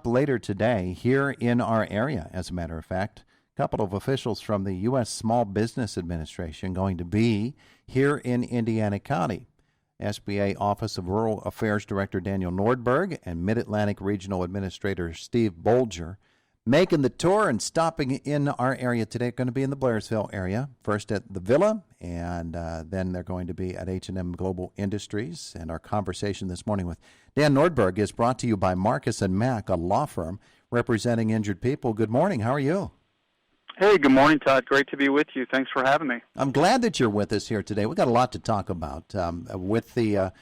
later today here in our area, as a matter of fact. A couple of officials from the U.S. Small Business Administration going to be here in Indiana County. SBA Office of Rural Affairs Director Daniel Nordberg and Mid-Atlantic Regional Administrator Steve Bolger making the tour and stopping in our area today. Going to be in the Blairsville area, first at the Villa, and then they're going to be at H&M Global Industries. And our conversation this morning with Dan Nordberg is brought to you by Marcus & Mack, a law firm representing injured people. Good morning. How are you? Hey, good morning, Todd. Great to be with you. Thanks for having me. I'm glad that you're with us here today. We've got a lot to talk about with the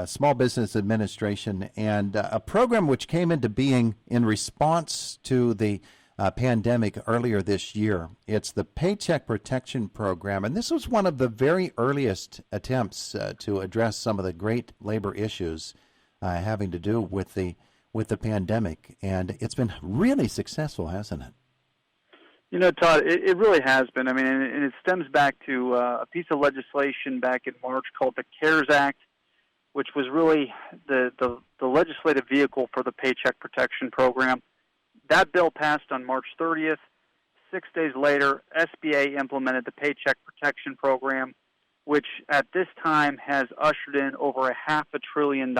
Small Business Administration and a program which came into being in response to the pandemic earlier this year. It's the Paycheck Protection Program, and this was one of the very earliest attempts to address some of the great labor issues having to do with the pandemic, and it's been really successful, hasn't it? You know, Todd, it really has been. I mean, and it stems back to a piece of legislation back in March called the CARES Act, which was really the legislative vehicle for the Paycheck Protection Program. That bill passed on March 30th. 6 days later, SBA implemented the Paycheck Protection Program, which at this time has ushered in over $500 billion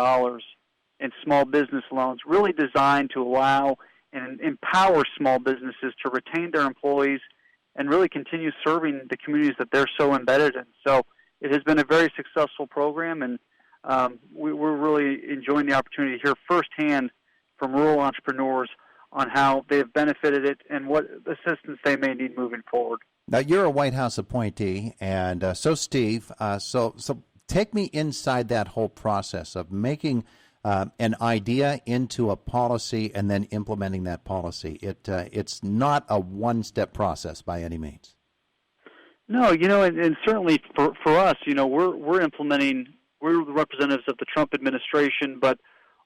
in small business loans, really designed to allow and empower small businesses to retain their employees and really continue serving the communities that they're so embedded in. So it has been a very successful program, and we're really enjoying the opportunity to hear firsthand from rural entrepreneurs on how they've benefited it and what assistance they may need moving forward. Now, you're a White House appointee, and so Steve, so take me inside that whole process of making an idea into a policy and then implementing that policy. It's not a one-step process by any means. No, you know, and certainly for us, you know, we're the representatives of the Trump administration, but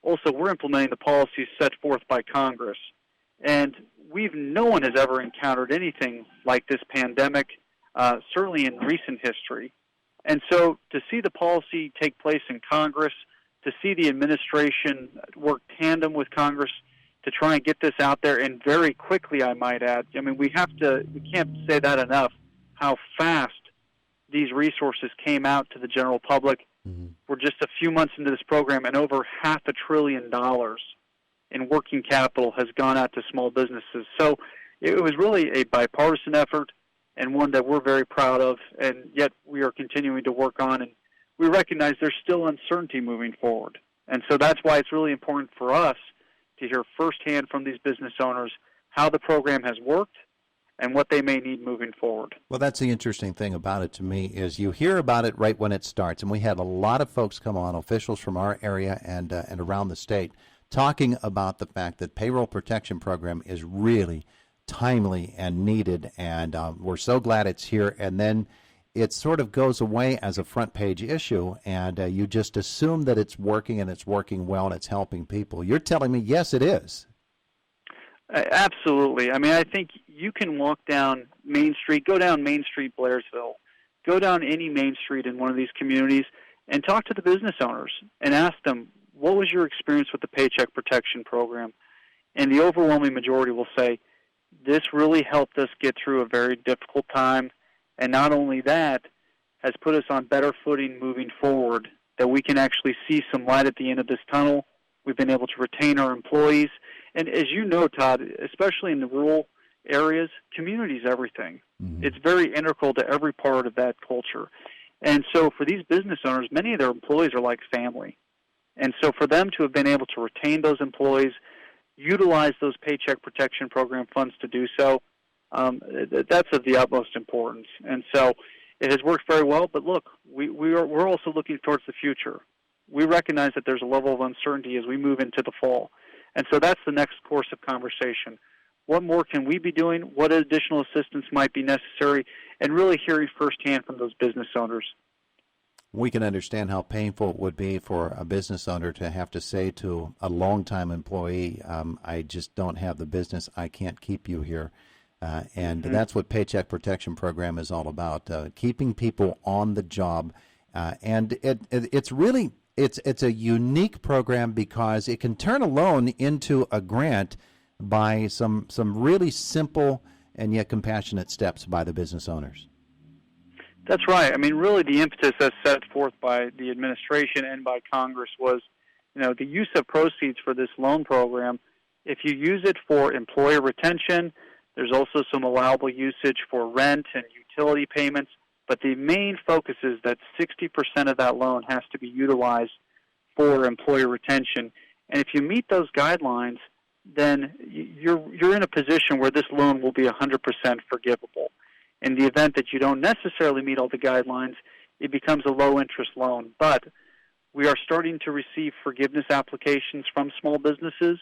also we're implementing the policies set forth by Congress. And no one has ever encountered anything like this pandemic, certainly in recent history. And so to see the policy take place in Congress, to see the administration work tandem with Congress to try and get this out there, and very quickly, I might add. I mean, we can't say that enough, how fast these resources came out to the general public. Mm-hmm. We're just a few months into this program, and over $500 billion in working capital has gone out to small businesses. So it was really a bipartisan effort, and one that we're very proud of, and yet we are continuing to work on, and we recognize there's still uncertainty moving forward. And so that's why it's really important for us to hear firsthand from these business owners how the program has worked and what they may need moving forward. Well, that's the interesting thing about it to me is you hear about it right when it starts. And we had a lot of folks come on, officials from our area and around the state, talking about the fact that payroll protection program is really timely and needed. And we're so glad it's here. And then it sort of goes away as a front page issue, and you just assume that it's working and it's working well and it's helping people. You're telling me, yes, it is. Absolutely. I mean, I think you can walk down Main Street, go down Main Street, Blairsville, go down any Main Street in one of these communities and talk to the business owners and ask them, what was your experience with the Paycheck Protection Program? And the overwhelming majority will say, this really helped us get through a very difficult time. And not only that, has put us on better footing moving forward, that we can actually see some light at the end of this tunnel. We've been able to retain our employees. And as you know, Todd, especially in the rural areas, community is everything. Mm-hmm. It's very integral to every part of that culture. And so for these business owners, many of their employees are like family. And so for them to have been able to retain those employees, utilize those Paycheck Protection Program funds to do so, that's of the utmost importance. And so it has worked very well. But look, we're also looking towards the future. We recognize that there's a level of uncertainty as we move into the fall. And so that's the next course of conversation. What more can we be doing? What additional assistance might be necessary? And really hearing firsthand from those business owners. We can understand how painful it would be for a business owner to have to say to a longtime employee, I just don't have the business. I can't keep you here. And that's what Paycheck Protection Program is all about, keeping people on the job. And it's really it's a unique program because it can turn a loan into a grant by some really simple and yet compassionate steps by the business owners. That's right. I mean, really the impetus as set forth by the administration and by Congress was, the use of proceeds for this loan program. If you use it for employer retention, there's also some allowable usage for rent and utility payments, but the main focus is that 60% of that loan has to be utilized for employer retention. And if you meet those guidelines, then you're in a position where this loan will be 100% forgivable. In the event that you don't necessarily meet all the guidelines, it becomes a low-interest loan. But we are starting to receive forgiveness applications from small businesses,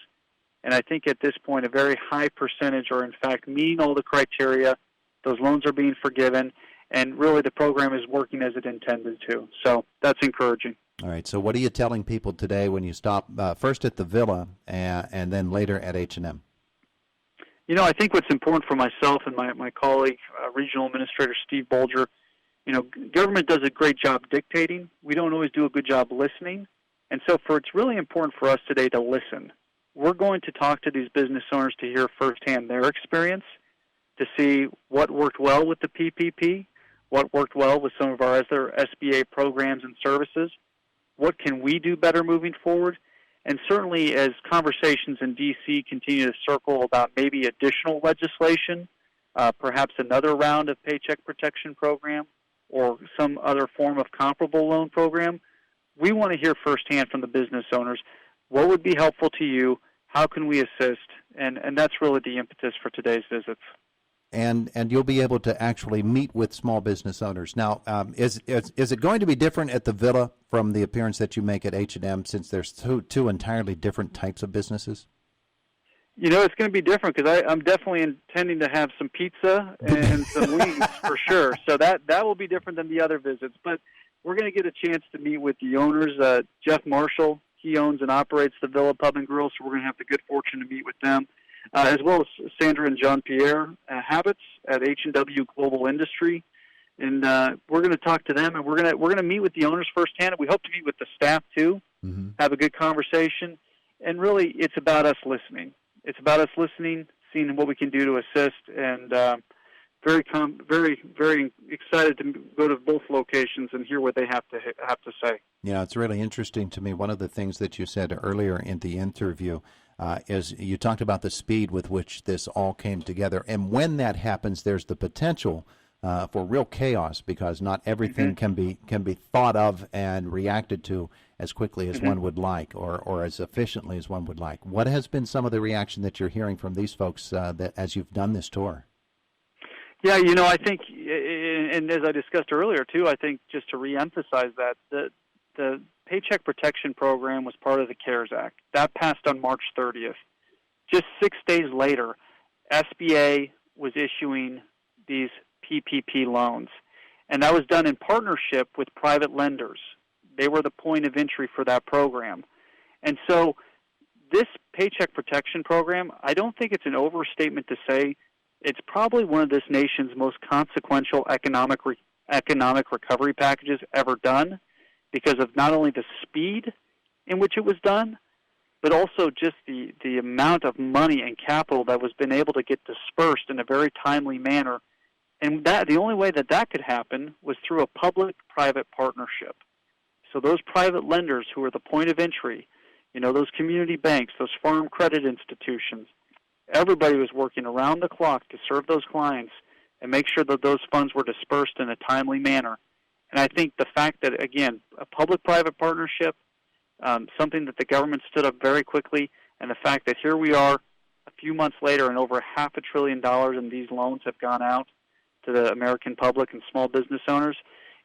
and I think at this point a very high percentage are in fact meeting all the criteria. Those loans are being forgiven, and really the program is working as it intended to. So that's encouraging. All right, so what are you telling people today when you stop first at the Villa and then later at H&M? I think what's important for myself and my colleague, Regional Administrator Steve Bolger, government does a great job dictating. We don't always do a good job listening. And so it's really important for us today to listen. We're going to talk to these business owners to hear firsthand their experience, to see what worked well with the PPP, what worked well with some of our other SBA programs and services, what can we do better moving forward. And certainly as conversations in D.C. continue to circle about maybe additional legislation, perhaps another round of Paycheck Protection Program or some other form of comparable loan program, we want to hear firsthand from the business owners, what would be helpful to you, how can we assist, and that's really the impetus for today's visits. And you'll be able to actually meet with small business owners. Now, is it going to be different at the Villa from the appearance that you make at H&M, since there's two entirely different types of businesses? It's going to be different because I'm definitely intending to have some pizza and some wings for sure. So that will be different than the other visits. But we're going to get a chance to meet with the owners. Jeff Marshall, he owns and operates the Villa Pub and Grill, so we're going to have the good fortune to meet with them. As well as Sandra and Jean-Pierre Habits at H&W Global Industry. And we're going to talk to them, and we're going to meet with the owners firsthand. We hope to meet with the staff, too, have a good conversation. And really, it's about us listening. It's about us listening, seeing what we can do to assist, and very, very excited to go to both locations and hear what they have to say. Yeah, it's really interesting to me. One of the things that you said earlier in the interview is you talked about the speed with which this all came together. And when that happens, there's the potential for real chaos, because not everything can be thought of and reacted to as quickly as one would like, or as efficiently as one would like. What has been some of the reaction that you're hearing from these folks that as you've done this tour? Yeah, I think, and as I discussed earlier, too, I think just to reemphasize that, the Paycheck Protection Program was part of the CARES Act. That passed on March 30th. Just 6 days later, SBA was issuing these PPP loans, and that was done in partnership with private lenders. They were the point of entry for that program. And so this Paycheck Protection Program, I don't think it's an overstatement to say it's probably one of this nation's most consequential economic recovery packages ever done, because of not only the speed in which it was done, but also just the amount of money and capital that was been able to get dispersed in a very timely manner. And that the only way that could happen was through a public-private partnership. So those private lenders who are the point of entry, those community banks, those farm credit institutions, everybody was working around the clock to serve those clients and make sure that those funds were dispersed in a timely manner. And I think the fact that, again, a public-private partnership, something that the government stood up very quickly, and the fact that here we are a few months later and over $500 billion in these loans have gone out to the American public and small business owners,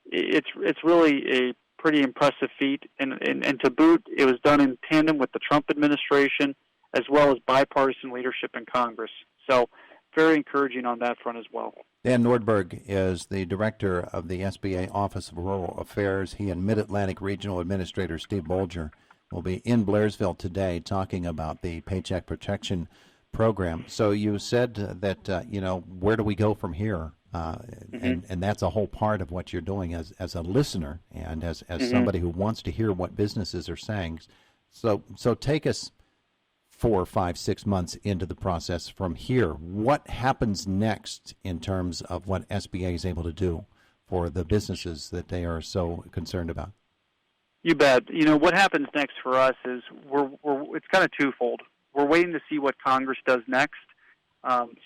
it's really a pretty impressive feat. And to boot, it was done in tandem with the Trump administration as well as bipartisan leadership in Congress. So very encouraging on that front as well. Dan Nordberg is the director of the SBA Office of Rural Affairs. He and Mid-Atlantic Regional Administrator Steve Bolger will be in Blairsville today talking about the Paycheck Protection Program. So you said that, where do we go from here? And that's a whole part of what you're doing as a listener and as somebody who wants to hear what businesses are saying. So take us 4, 5, 6 months into the process from here. What happens next in terms of what SBA is able to do for the businesses that they are so concerned about? You bet. What happens next for us is it's kind of twofold. We're waiting to see what Congress does next.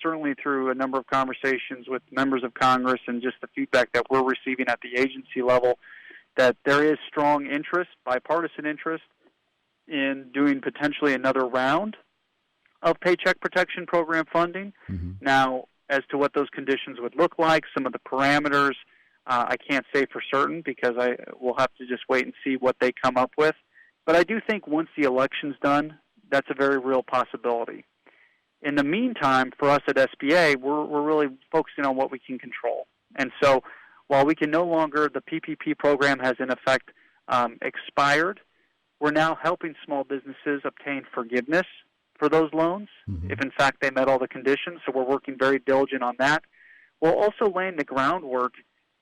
Certainly through a number of conversations with members of Congress and just the feedback that we're receiving at the agency level, that there is strong interest, bipartisan interest, in doing potentially another round of Paycheck Protection Program funding. Now, as to what those conditions would look like, some of the parameters, I can't say for certain because we'll have to just wait and see what they come up with. But I do think once the election's done, that's a very real possibility. In the meantime, for us at SBA, we're really focusing on what we can control. And so while we can no longer, the PPP program has in effect expired, we're now helping small businesses obtain forgiveness for those loans if in fact they met all the conditions. So we're working very diligent on that. We'll also laying the groundwork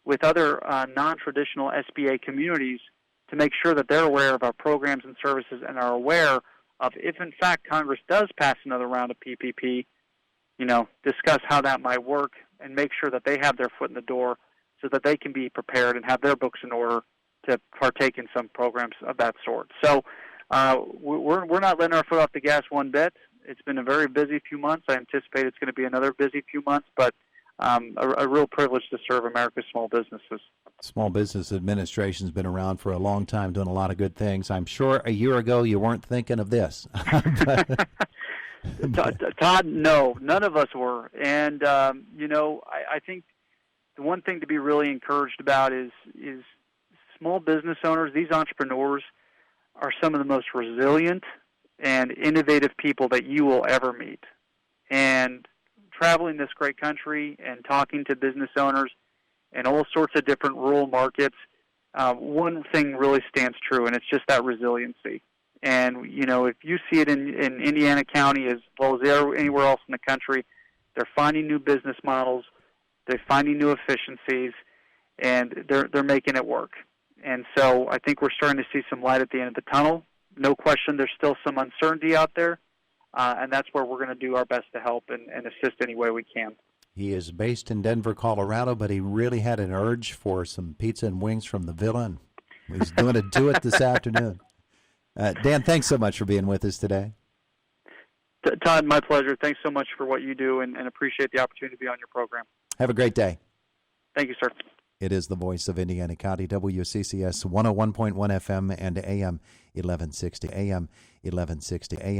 with other non-traditional SBA communities to make sure that they're aware of our programs and services and are aware of if, in fact, Congress does pass another round of PPP, discuss how that might work and make sure that they have their foot in the door so that they can be prepared and have their books in order to partake in some programs of that sort. So we're not letting our foot off the gas one bit. It's been a very busy few months. I anticipate it's going to be another busy few months, but a real privilege to serve America's small businesses. Small Business Administration's been around for a long time, doing a lot of good things. I'm sure a year ago you weren't thinking of this. Todd, no, none of us were. And, I think the one thing to be really encouraged about is small business owners, these entrepreneurs, are some of the most resilient and innovative people that you will ever meet. And traveling this great country and talking to business owners in all sorts of different rural markets, one thing really stands true, and it's just that resiliency. And, if you see it in Indiana County as well as anywhere else in the country, they're finding new business models, they're finding new efficiencies, and they're making it work. And so I think we're starting to see some light at the end of the tunnel. No question, there's still some uncertainty out there, and that's where we're going to do our best to help and assist any way we can. He is based in Denver, Colorado, but he really had an urge for some pizza and wings from the Villa, and he's going to do it this afternoon. Dan, thanks so much for being with us today. Todd, my pleasure. Thanks so much for what you do, and appreciate the opportunity to be on your program. Have a great day. Thank you, sir. It is the voice of Indiana County, WCCS 101.1 FM and AM 1160. AM 1160. AM